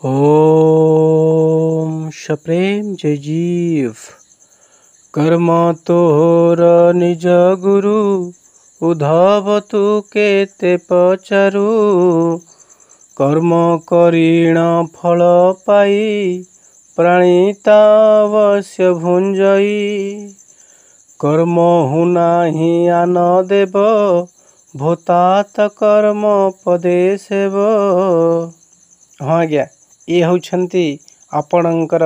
ओम सप्रेम जय जीव। कर्म तोर निज गुरु, उद्धव तु केते पचारु। कर्म करीण फल पाई, प्राणिता अवश्य भुंजई। कर्म हुनाहि आन देव, भूतात कर्म पदे सेव। हाँ आज्ञा, ये होउछंती आपणकर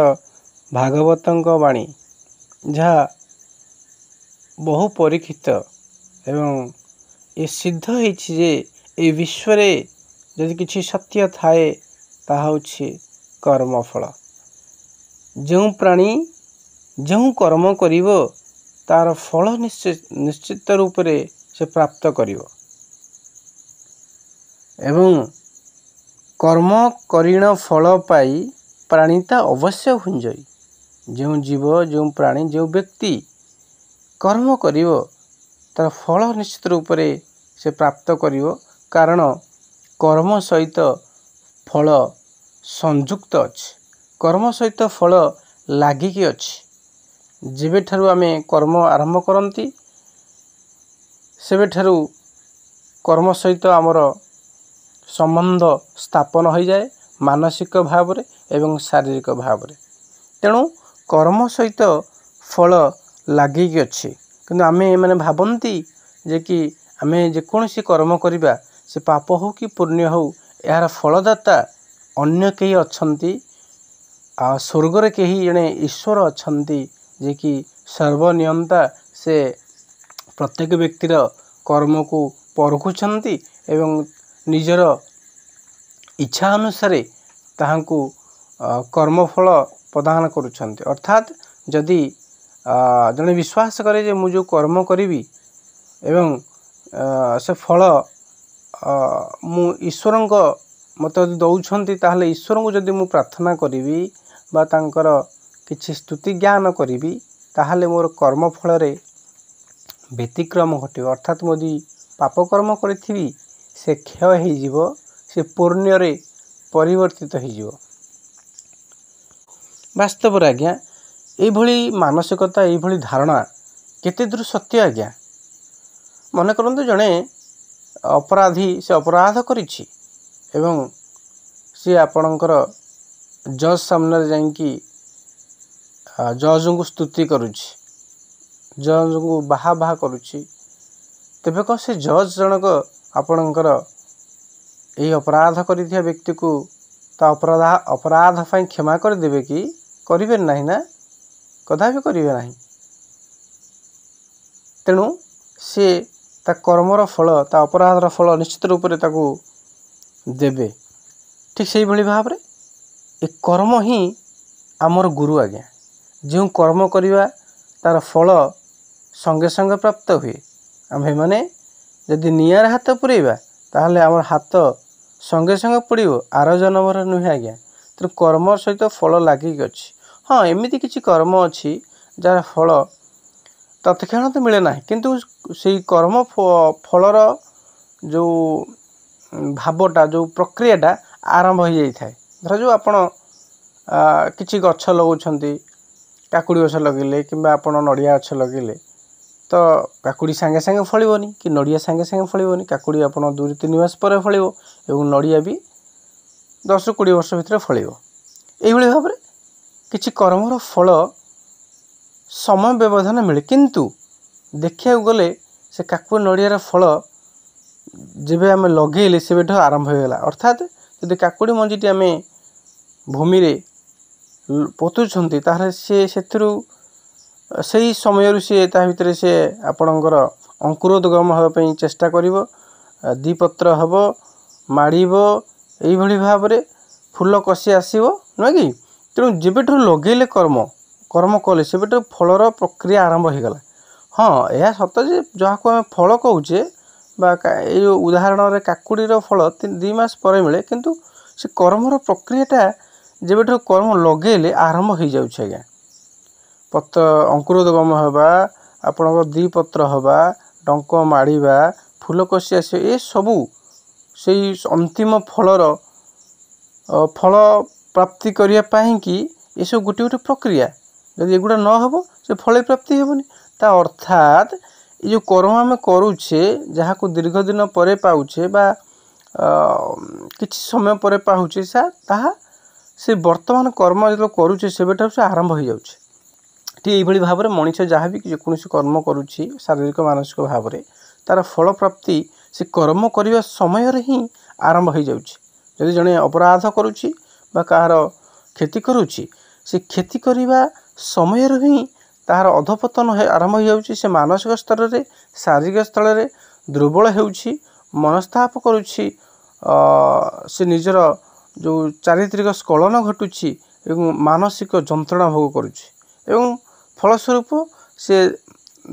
भागवतंक वाणी, जहाँ बहु परीक्षित एवं ये सिद्ध होइछि जे ए विश्व रे यदि किछि सत्य थाए ताहा होछि कर्मफल। जो प्राणी जो कर्म करिवो तार फल निश्चित रूप से से प्राप्त करिवो। एवं कर्म करीण फल पाई, प्राणिता अवश्य भुंजई। जो जीव जो प्राणी जो व्यक्ति कर्म करिवो तार फल निश्चित रूप से प्राप्त करिवो। कारण कर्म सहित फल संयुक्त अछि, कर्म सहित फल लागिकी अछि। जेबे ठारू आमे कर्म आरंभ करंती सेबे ठारू कर्म सहित आमर संबंध स्थापन हो जाए, मानसिक भाव रे एवं शारीरिक भाव रे। तेणु कर्म सहित फल लागिकी अछि। किंतु आमे माने भाबंती जे कि आमे जेकोसी कर्म करिबा से पाप हो कि पुण्य हो, यार फलदाता अन्य केही अछंती। स्वर्ग रे केही जने ईश्वर अछंती जे कि सर्वनियंता, से प्रत्येक व्यक्तिर कर्म को परखुछंती एवं निजर इच्छा अनुसार ताहांकु कर्मफल प्रदान करुछंती। अर्थात जदि जने विश्वास करे जे मु जो कर्म करिवि एवं से फल मु ईश्वरंक मते दउछंती, ताहले ईश्वरंकु जदि मु प्रार्थना करिवि बा तांकर किछि स्तुति ज्ञान करिवि, ताहले मोर कर्म फल रे व्यतिक्रम घटिव। अर्थात मोदी पाप कर्म करिथिबि से क्षय हो जीवो, से पुण्य रे परिवर्तित हो जीवो। वास्तव रे आज्ञा ए भली मानसिकता ए भली धारणा केते दूर सत्य आज्ञा? मन करंतु जणे अपराधी से अपराध करिछि एवं से आपणकर जज सामने जाइंकी जज को स्तुति करुछि, जज को बाहा बाहा करुछि। तेबे को से जज जनक आपणकर यही अपराध करिथिया व्यक्ति को ता अपराध फाई क्षमा कर देबे कि? करिबे नहीं ना, कदा भी करिबे नहीं। तेणु से ता कर्मर फल ता अपराधर फल निश्चित रूप से ताकू देबे। ठीक से भली भाव रे ए कर्म ही आमर गुरु आज्ञा। जो कर्म करिवा तार फल संगे संगे प्राप्त हुए। आम्भे माने यदि नियार हाथ पुरेबा ताहले आमर हाथ संगे संगे पड़िबो, आर जनमर नुहे आज्ञा। तो कर्म सहित फल लागिक अछि। हाँ, एमिति किछि कर्म अछि जार फल तत्क्षणात मिले ना, किंतु से कर्म फलर जो भावटा जो प्रक्रियाटा आरंभ हो जाई थाए। धर जो आपण किछि गछ लगाउछंती, काकुड़ी गछ लगिले किंबा आपण नडिया गछ लगिले, तो काकुड़ी संगे संगे फलिबोनी कि नडिया संगे संगे फलिबोनी। काकुड़ी आपण 2-3 मास पर फलिबो एवं नडिया भी 10-20 वर्ष भितर फलिबो। एही भली भाबरे किछि कर्मर फल समय व्यवधान मिले, किंतु देखिया गले से काकुड़ी नडियार फल जेबे आमे लगेले सेबेठो आरंभ हो गेला। अर्थात यदि काकुड़ी मंजीटी आमे भूमि रे पोतुछंती ताहले से सेथरु सही समय से ता भितर से आपणकर अंकुरोदगम होगा पई चेष्टा करिवो, दीपत्र हबो, माड़ीबो, एही भली भाव रे फूल कसी आसीबो न कि। तेणु जेबेठु लगेले कर्म कले सेबेठु फलर प्रक्रिया आरंभ हो गला। हाँ, यह सत जे जहाँ को आम फल कहूचे बा ये उदाहरण रे काकुड़ीर फल 2 मास पर मिले, किंतु से कर्मर प्रक्रियाटा जेबेठु कर्म लगेले आरंभ हो जाउछ आज्ञा। पत्र अंकुरोदगम हवा, आपणकर दीपत्र हवा, डंक माड़ीबा, फूल कसी आसे, ए सबू से अंतिम फल प्राप्ति करने कि ये सब गोटे गोटे प्रक्रिया जब एगुड़ा न हो से फल प्राप्ति हेबनी ता अर्थात ये जो कर्म आम करुचे जहाँ को दीर्घ दिन पर पाउचे बा किछि समय पर पाउचे से वर्तमान कर्म जो करुचे से बेटा से आरंभ हो जाउचे ठीक यही भाव में मनीष जहाँ भी जेकोसी कर्म करुच्ची शारीरिक मानसिक भाव में तार फल प्राप्ति से कर्म करने समय ही आरंभ हो जाउची जदि जड़े अपराध करुच्ची बा कहार क्षति करुच्ची से क्षति करने समय ही तार अधपतन आरंभ हो जाउची से मानसिक स्तर में शारीरिक स्तर में दुर्बल होउची मनस्ताप करुच्ची से निजर जो चारित्रिक स्खलन घटुची एवं मानसिक जंत्रणा भोग करुच्ची एवं फलस्वरूप से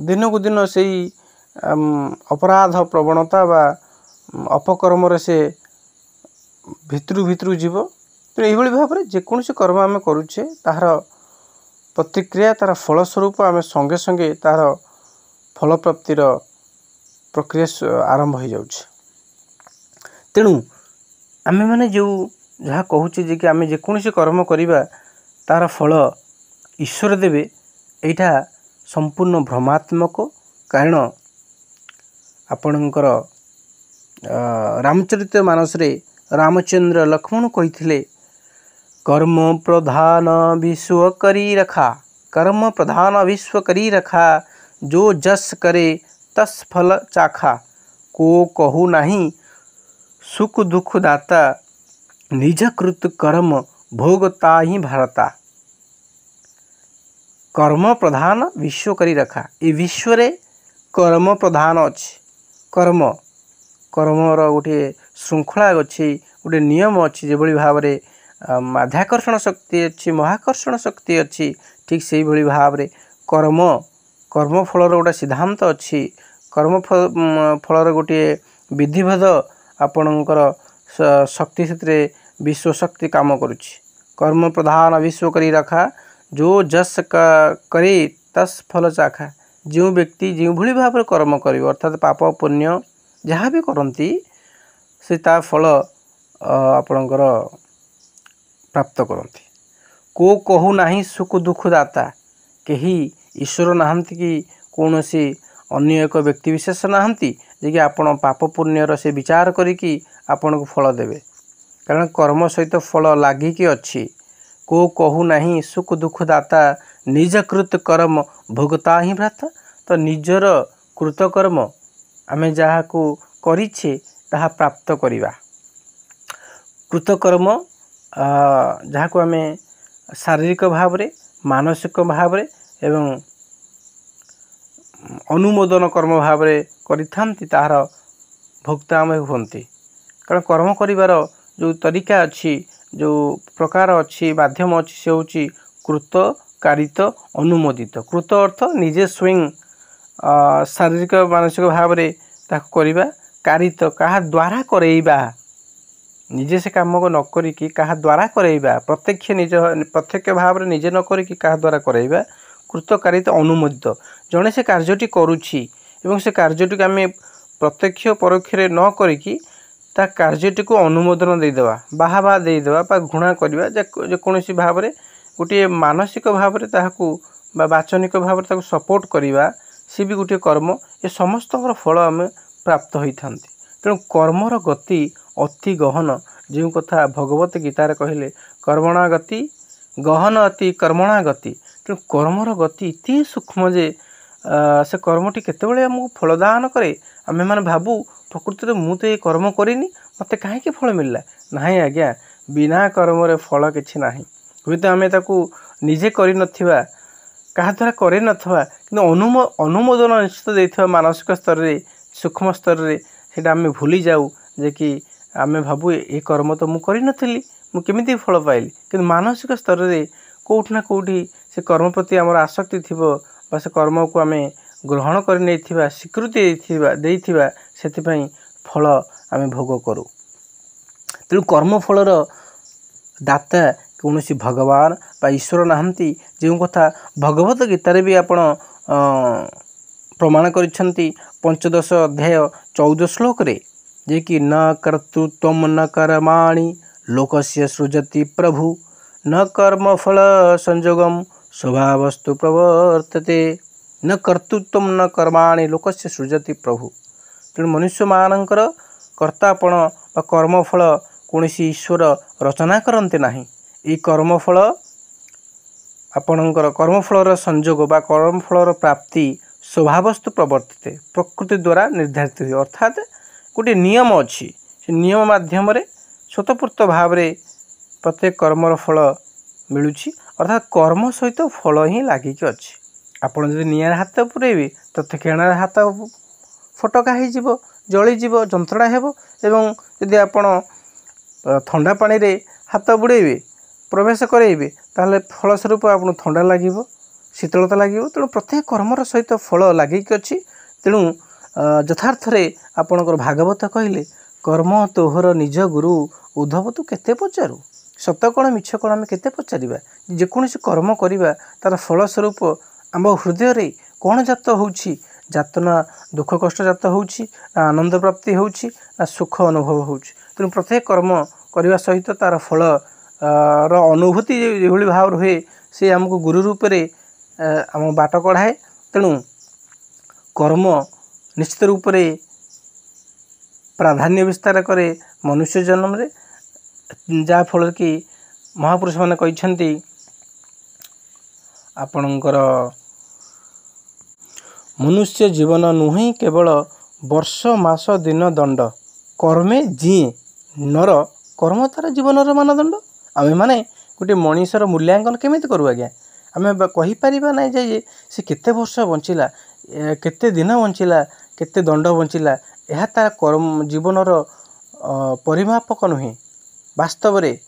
दिन को दिन से अपराध प्रवणता बा अपकर्म से भितरु भितरु जीव तो यही भाव में जेकोसी कर्म आम करुचे तार प्रतिक्रिया तार फलस्वरूप आम संगे संगे तार फल प्राप्तिर प्रक्रिया आरंभ हो जाउछ तेणु आमे माने जो जहाँ कहूचे जे कि आम जेकोसी कर्म करिबा तार फल ईश्वर देवे एटा संपूर्ण भ्रमात्मक कारण आपणकर रामचरित मानस रे रामचंद्र लक्ष्मण कही कर्म प्रधान विश्व करी रखा कर्म प्रधान विश्व करी रखा जो जस करे तस फल चाखा को कहू नहीं सुख दुख दाता निज कृत कर्म भोगता ही भारता कर्म प्रधान विश्व करी रखा ये विश्व रे कर्म प्रधान अच्छी कर्म कर्मर गोटे श्रृंखला अच्छी गोटे नियम अच्छी जो भाव में माध्याकर्षण शक्ति अच्छी महाकर्षण शक्ति अच्छी ठीक से ही भाव में कर्म कर्म फलर गोटे सिद्धांत अच्छी कर्म फलर गोटे विधिभेद आपणकर शक्ति से विश्व शक्ति काम करुच्ची कर्म प्रधान विश्व करी रखा जो जस करे तस फल चाखा जो व्यक्ति जो भली भाव में कर्म कर अर्थात पाप पुण्य जहाँ भी करती से ता फल आपणकर प्राप्त करती को कहू नहीं सुख दुख दाता कहीं ईश्वर नहांती कि कौन सी अन्य एक व्यक्ति विशेष नहांती जे कि आपण पाप पुण्यर से विचार करिकी आपण को फल देवे कारण कर्म सहित फल लागिकी अच्छी को कहू नहीं सुख दुख दाता निज कृत कर्म भोगता ही भ्राता तो निजर कृतकर्म आमे जहाँ को करिछे ताहा प्राप्त करिबा कृतकर्म जहाँ को आमे शारीरिक भाव रे मानसिक भाव रे एवं अनुमोदन कर्म भाव रे करिथांती ताहार भोक्ता आमे हुंती कारण कर्म करिवार जो तरीका अच्छी जो प्रकार अच्छी माध्यम अच्छी से होची कृत कारित अनुमोदित कृत अर्थ निजे स्वयं शारीरिक मानसिक भाव में करवा कारित कहा द्वारा करेबा निजे से काम को न करिकी कहा द्वारा करेबा प्रत्यक्ष निज प्रत्यक्ष भाव में निजे न करिकी कहा द्वारा करेबा कृत कारित अनुमोदित जड़े से कार्यटी करुछि एवं से कार्यटी आम प्रत्यक्ष परोक्ष न करिकी ता कार्यटी को अनुमोदन देदेवा बाहाबा देदेवा बा घृणा करवा जेकोसी भाव में गोटे मानसिक भाव में ताहाकू बा वाचनिक भाव में ताकू सपोर्ट करवा सी भी गोटे कर्म ये समस्त फल आम प्राप्त होता तेणु कर्मर गति अति गहन जो कथा भगवत गीतार कहले कर्मणा गति गहन अति कर्मणा गति तेणु कर्मर गति इति सूक्ष्म जे से कर्मटी केतबेले आमको फलदान करे आमे माने भाबू प्रकृति में मुझे ये कर्म करिनी मत कहीं फल मिलला नहीं आज्ञा बिना कर्म फल किछि नाही हुई तो आम निजे कर क्या द्वारा करे नथवा किंतु अनुमोदन निश्चित देथिबा मानसिक स्तर रे सूक्ष्म स्तर रे सेटा आम भूली जाऊ जे कि आम भाबू ये कर्म तो मुझे करि नथिली मु केमिति फल पाइली किंतु मानसिक स्तर रे कोउठ ना कोउठी से कर्म प्रति आमर आसक्ति थिबो बा से कर्म को आम ग्रहण कर नहीं स्वीकृति देथिबा सेतिपई फल आम भोग करूँ तेणु कर्म फलर दाता कौन सी भगवान बा ईश्वर नहांती जो कथा भगवत गीतार भी आपण प्रमाण करिसेंती पंचदश अध्याय 14 श्लोक रे जे कि न कर्तृत्व न कर्माणि लोकस्य सृजति प्रभु न कर्मफल संयोगम स्वभावस्तु प्रवर्तते न कर्तृत्व न कर्माणि लोकस्य सृजति प्रभु। तेणु मनुष्य मानकर कर्तापण बा कर्मफल कौन ईश्वर रचना करते नहीं। ये कर्मफल आपणकर कर्मफलर संयोग बा कर्मफलर प्राप्ति स्वभावस्तु प्रवर्तित प्रकृति द्वारा निर्धारित हुए। अर्थात गोटे नियम अच्छी से नियम माध्यम स्वतःपूर्त भाव प्रत्येक कर्मर फल मिलूँ। अर्थात कर्म सहित फल ही लगिक अच्छी। आपड़ जब निआर हाथ पुरेबे तत्क्षण हाथ फटका हो जलीज जंत्रणा हेब। एवं जदि आपण ठंडा पानी रे हाथ बुड़ेबे प्रवेश करेबे ताहले फलस्वरूप आपन ठंडा लगे शीतलता लगे। तेणु प्रत्येक कर्मर सहित फल लगिक अच्छी। तेणु यथार्थ आपणकर भागवत कहले कर्म तोहर निज गुरु उद्धव तू केते पचारू। सत कौन मिछ कौन आम केते पचारिबा। जेकोसी कर्म करिबा तार फलस्वरूप आम हृदय कौन जात होउछि। जात ना दुख कष्ट जात होउछि ना आनंद प्राप्ति होउछि ना सुख अनुभव होउछि। तेणु प्रत्येक कर्म करने सहित तार फल अनुभूति जो भाव हुए से आमको गुरु रूप से आम बाट कढ़ाए। तेणु कर्म निश्चित रूप से प्राधान्य विस्तार करे मनुष्य जन्म रे। जहाँ फल कि महापुरुष मैंने कहते आपणकर मनुष्य जीवन नुहे केवल वर्ष मास दिन दंड कर्मे जीए नर कर्म तार जीवन मानदंड। आमे माने गोटे मनीषर मूल्यांकन केमिति करू आज्ञा। आमे कहीपर ना जे सी केते वर्ष बंचिला केते दिन बंचिला केते दंड बंचिला यह तार कर्म जीवनर परिमापक नुहे। वास्तव रे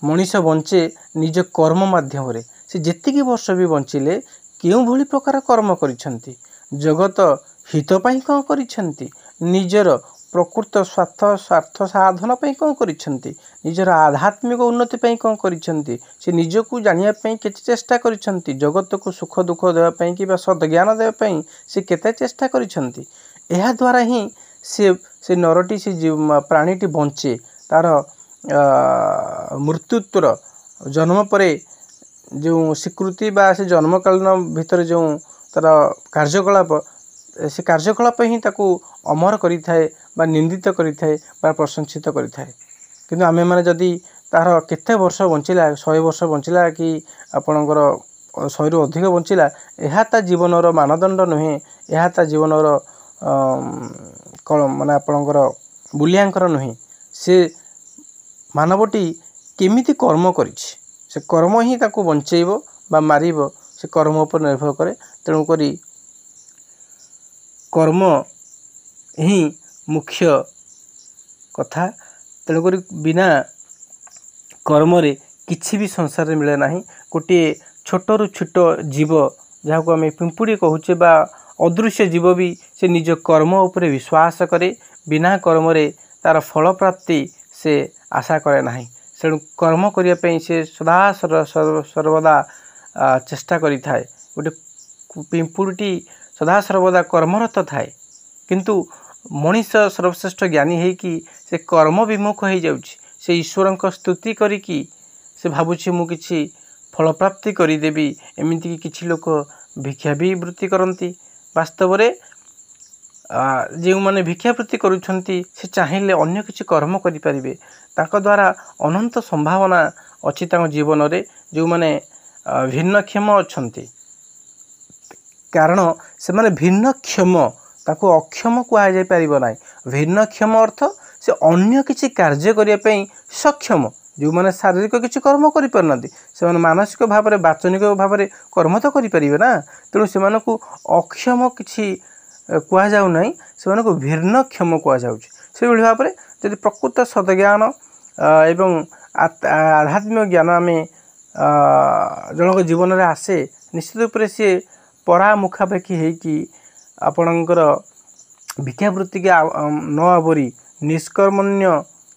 मनीष बंचे निज कर्म माध्यम रे। से जेतिकी वर्ष भी बंचिले केउं भली प्रकार कर्म करिसेंती जगत हित पाई कौन करिसेंती निजर प्रकृत स्वार्थ साधन पाई कौन करिसेंती निजर आध्यात्मिक उन्नति पाई कौन करिसेंती से निजको जानिया पाई केते चेष्टा करिसेंती जगत को सुख दुख देवा पाई कि सद्ज्ञान देवा पाई से केते चेष्टा करिसेंती। एहा द्वारा ही से नरटी से प्राणीटी बंचे तार मृत्युत्वर जन्म परे जो स्वीकृति बा से जन्मकालीन भितर जो तार कार्यकलाप से कार्यकलाप ही ताकू अमर करि थाए बा निंदित करि थाए बा प्रशंसित करि थाए। किंतु आमे माने जदि तार केते वर्ष बंचिला 100 वर्ष बंचिला कि आपणकर 100 रु अधिक बंचिला एहा ता जीवनर मानदंड नुहे। एहा ता जीवनर माने आपणकर मूल्यांकन नुहे। से मानवटी केमिति कर्म करिछि से कर्म ही ताकू बंचेइबो बा मारिबो से कर्म उपर निर्भर करे। तेणु करी कर्म ही मुख्य कथा। तेणु करी बिना कर्म रे किछि भी संसार मिले नाही। गोटे छोट रु छोट जीव जहाँ को आम पिंपुड़ी कहूचे बा अदृश्य जीव भी से निज कर्म उपरे विश्वास करे। बिना कर्म रे तार फल प्राप्ति से आशा करे नाही। तेणु कर्म करिया पई से सदा सर्वदा चेष्टा करि थाए। गोटे पिंपुड़ीटी सदा सर्वदा कर्मरत थाए किंतु मनीष सर्वश्रेष्ठ ज्ञानी है कि से कर्म विमुख हो जाउछि। से ईश्वर को स्तुति करिकी से भावुछि मु किछि फल प्राप्ति करिदेवी। एमिति किछि लोक भिक्षा भी वृत्ति करती। वास्तव रे जो माने भिक्षावृत्ति करुछंती से चाहिए अन्य किछि कर्म करि परिबे ताको द्वारा अनंत संभावना अछि ताको जीवन रे। जो माने भिन्नक्षम अछंती कारण से माने भिन्नक्षम ताको अक्षम कुआ जाय परिबो नाही। भिन्नक्षम अर्थ से अन्य किछि कार्य करिया पई सक्षम जो माने शारीरिक किछि कर्म करि परनती से माने मानसिक भाव रे वाचनिक भाव रे कर्म तो करि परिबे ना। तेणु से मानको अक्षम किछि कुआ जाउ नाही से मानको भिन्नक्षम कुआ जाउछि। से भली भाव रे यदि प्रकृत सद्ज्ञान एवं आध्यात्मिक ज्ञान आम जनक जीवन में आसे निश्चित रूप से सी परा मुखापेक्षी होकि आपणकर भिक्षावृत्ति के न आवरी निष्कर्मण्य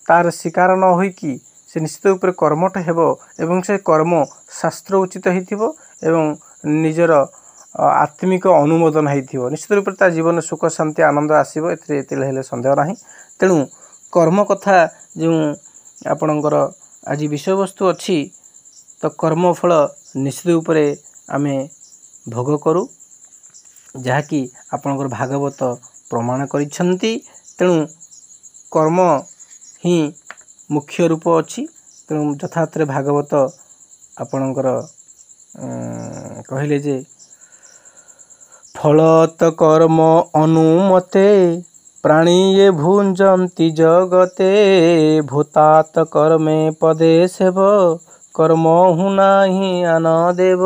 तार शिकार न होइकी से निश्चित रूप से कर्मठ हेब एवं से कर्म शास्त्र उचित होइथिबो एवं निजर आत्मिक अनुमोदन होइथिबो। निश्चित रूप से जीवन सुख शांति आनंद आसीबो एते हेले संदेह नाही। तेणु कर्म कथा जो आपणकर आज विषय वस्तु अच्छी तो कर्मफल निश्चित रूपे आमे भोग करूँ जहाँकि आपणकर भागवत प्रमाण करिसेंती। तेणु कर्म ही मुख्य रूप अच्छी। तेणु यथार्थ भागवत आपणकर कहले जे फलत कर्म अनुमते प्राणी ये भुंजंती जगते भूतात कर्मे पदे सेव कर्म हुना ही आन देव।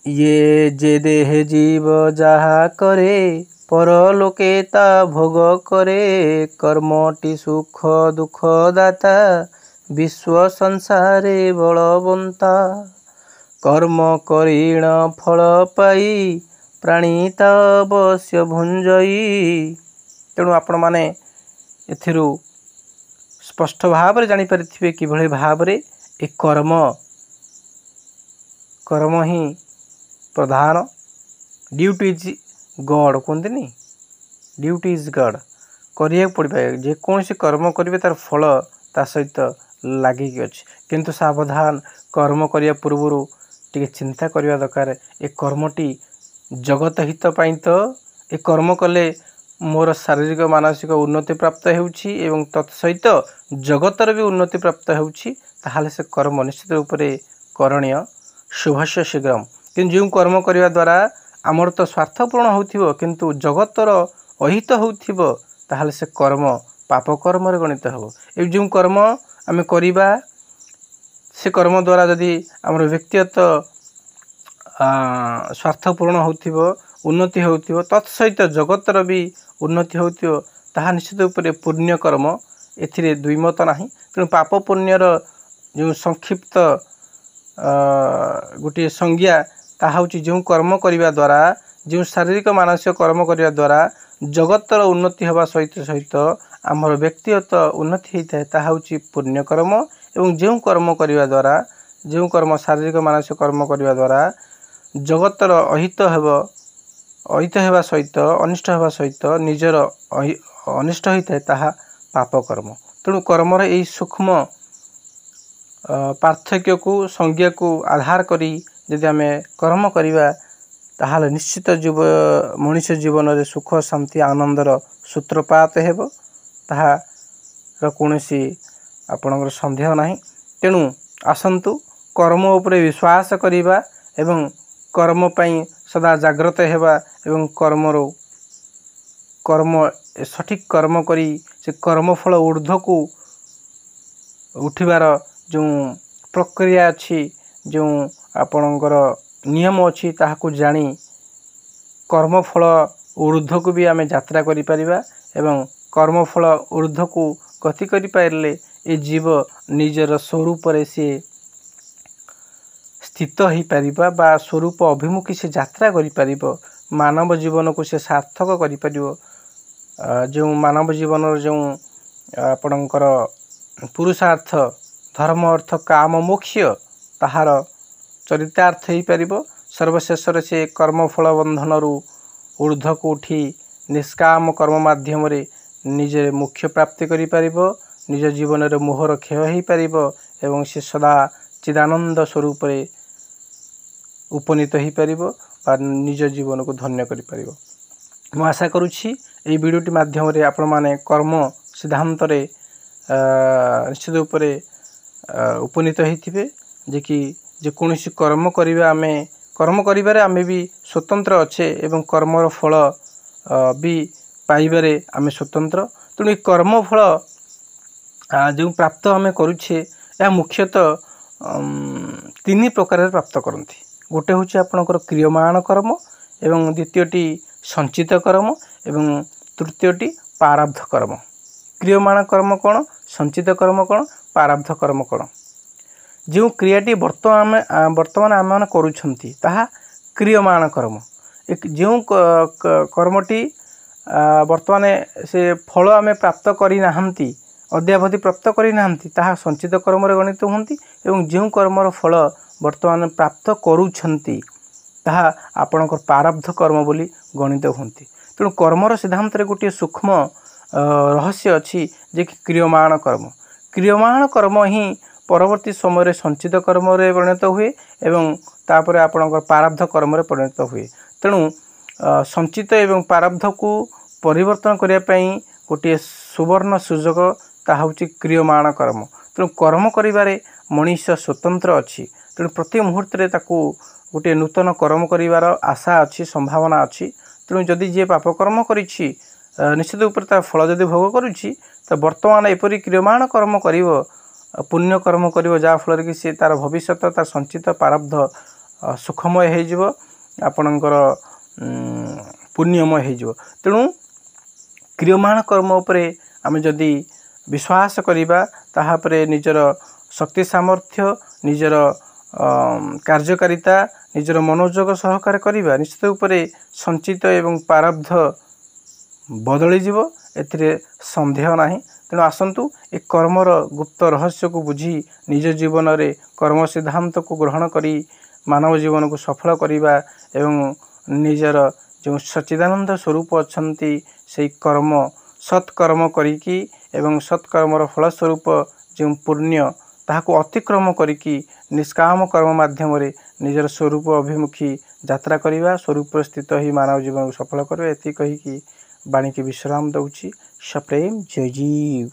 ये जे देह जीव जहा करे परलोके ता भोग करे कर्मटी सुख दुख दाता विश्व संसारे बलवंता कर्म करीण फल पाई प्राणीता अवश्य भुंजई। तेणु आपण माने एथिरु स्पष्ट भाव में जानीपारे कि भाव में ए कर्म ही प्रधान। ड्यूटी इज गॉड कहते नहीं, ड्यूटी इज गॉड करिया पड़े। जेकोसी कर्म करेंगे तार फल ता सहित लगिक अच्छे, किंतु सावधान कर्म करने पूर्व टे चिंता करने दरकार ए कर्मटी जगत हित पाई। तो ए कर्म कले मोर शारीरिक मानसिक उन्नति प्राप्त होउछि एवं तत्सहित जगतर भी उन्नति प्राप्त होउछि, ताहाले से कर्म निश्चित रूप से करणीय शुभस्य शीघ्रम। कि जो कर्म करने द्वारा आमर तो स्वार्थ पूर्ण हो किंतु जगतर अहित हो ताहाले से कर्म पाप कर्म गणित हो। ए जो कर्म आम करवा से कर्म द्वारा जदि आमर व्यक्तिगत स्वार्थ पूर्ण हो उन्नति हो तत्सहित जगतर भी उन्नति हो ताहा निश्चित रूप से पुण्य कर्म एथिरे द्विमत नाही। तेणु पाप पुण्यर जो संक्षिप्त गोटे संज्ञा ताहा होची जो कर्म करने द्वारा जो शारीरिक मानसिक कर्म करने द्वारा जगतर उन्नति होगा सहित सहित आमर व्यक्तिगत उन्नति होता है ताहा होची पुण्य कर्म। एवं जो कर्म करने द्वारा जो कर्म शारीरिक मानसिक कर्म करने द्वारा जगतर अहित होगा सहित अनिष्ट होगा सहित निजर अनिष्ट होता है ताहा पाप कर्म। तेणु कर्मर यही सूक्ष्म पार्थक्य को संज्ञा को आधार करी यदि आम कर्म करवा ताहाले निश्चित मनुष्य जीवन में सुख शांति आनंदर सूत्रपात हेब ताहार कौनसी आपणकर संदेह नहीं। तेणु आसंतु कर्म उपरे विश्वास करिबा एवं कर्म पई सदा जाग्रत हेबा एवं कर्म सठिक कर्म करी से कर्मफल ऊर्ध्व को उठिबार जो प्रक्रिया अच्छी जो आपणकर नियम अच्छी ताहाकु जानी कर्मफल ऊर्ध्व को भी आम यात्रा करि परिबा एवं कर्मफल ऊर्ध्व को गति करि पारले ए जीव निजर स्वरूप से स्थित हो पारिबा बा स्वरूप अभिमुखी से यात्रा करि परिबो। मानव जीवन को से सार्थक करि परिबो। जो मानव जीवन जो आपणकर पुरुषार्थ धर्म अर्थ काम मोक्ष ताहार चरितार्थ हो पारिबो। सर्वशेष से कर्मफल बंधन ऊर्ध्व को उठी निष्काम कर्म माध्यम निजे मोक्ष प्राप्ति करि परिबो। निज जीवन रे मोहर क्षय हो पारिबो एवं से सदा चिदानंद स्वरूप रे उपनीत हो पारिबो बा निज जीवन को धन्य करि परिबो। मु आशा करुछि एई वीडियोटी माध्यम रे आपण माने कर्म सिद्धांत रे निश्चित रूप से उपनीत होइथिबे जे कि जेकोसी कर्म करिबा आमे कर्म करिबारे आमे भी स्वतंत्र अच्छे एवं कर्मर फल भी पाइबारे आमे स्वतंत्र। तेणु कर्म फल जो प्राप्त आमे करुछे या मुख्यतः तीन प्रकार प्राप्त करती। गोटे हूँ आपणकर क्रियमाण कर्म एवं द्वितीयटी संचित कर्म एवं तृतीयटी प्रारब्ध कर्म। क्रियमाण कर्म कौन, संचित कर्म कौन, प्रारब्ध कर्म कौन। जो क्रियाटी वर्तमान आम करुछंती ताहा क्रियमाण कर्म। एक जो कर्मटी वर्तमान से फल आम प्राप्त करना अद्यावधि प्राप्त करना ताहा संचित कर्म गणित होती एवं जो कर्मर फल वर्तमान प्राप्त करुछंती ताहा आपणकर प्रारब्ध कर्म बोली गणित होती। तेणु कर्मर सिद्धांत गोटे सूक्ष्म रहस्य अच्छी जे कि क्रियमाण कर्म। क्रियमाण कर्म ही परवर्ती समय संचित कर्म परिणत हुए एवं तापर आपणकर प्रारब्ध कर्म परिणत हुए। तेणु संचित एवं प्रारब्ध को परिवर्तन करने गोटे सुवर्ण सुजोग ताहा होछि क्रियमाण कर्म। तेणु कर्म करिबारे मनीष स्वतंत्र अछि। तेणु प्रति मुहूर्त रे ताकू गोटे नूतन कर्म करिवार आशा अच्छी संभावना अच्छी। तेणु जदि जे पाप कर्म करिछि निश्चित उपर ता फल जदि भोग करुछि तो वर्तमान एपरि क्रियमाण कर्म करिवो पुण्य कर्म करिवो जा फल कि से तार भविष्यत तार संचित प्रारब्ध सुखमय हो जिवो आपणकर पुण्यमय हो जिवो। तेणु क्रियमाण कर्म उपरे आमे जदि विश्वास करिबा ताहा परे निजर शक्ति सामर्थ्य निजर कार्यकारिता निजर मनोयोग सहकार करिबा निश्चित उपरे संचित एवं प्रारब्ध बदली जीवो एथिरे संदेह नाही। तेणु आसंतु ए कर्मर गुप्त रहस्य को बुझी निज जीवन रे कर्म सिद्धांत को ग्रहण करी मानव जीवन को सफल करिबा एवं निजर जो सच्चिदानंद स्वरूप अछंती से कर्म सत्कर्म करिकी एवं सत्कर्मर फल स्वरूप जो पुण्य ताहाको अतिक्रम करिकी निष्काम कर्म माध्यम रे निजर स्वरूप अभिमुखी यात्रा करिबा स्वरूप स्थित ही मानव जीवन को सफल करबा एति कहि कि वाणी के विश्राम दउछि। सप्रेम जय जीव।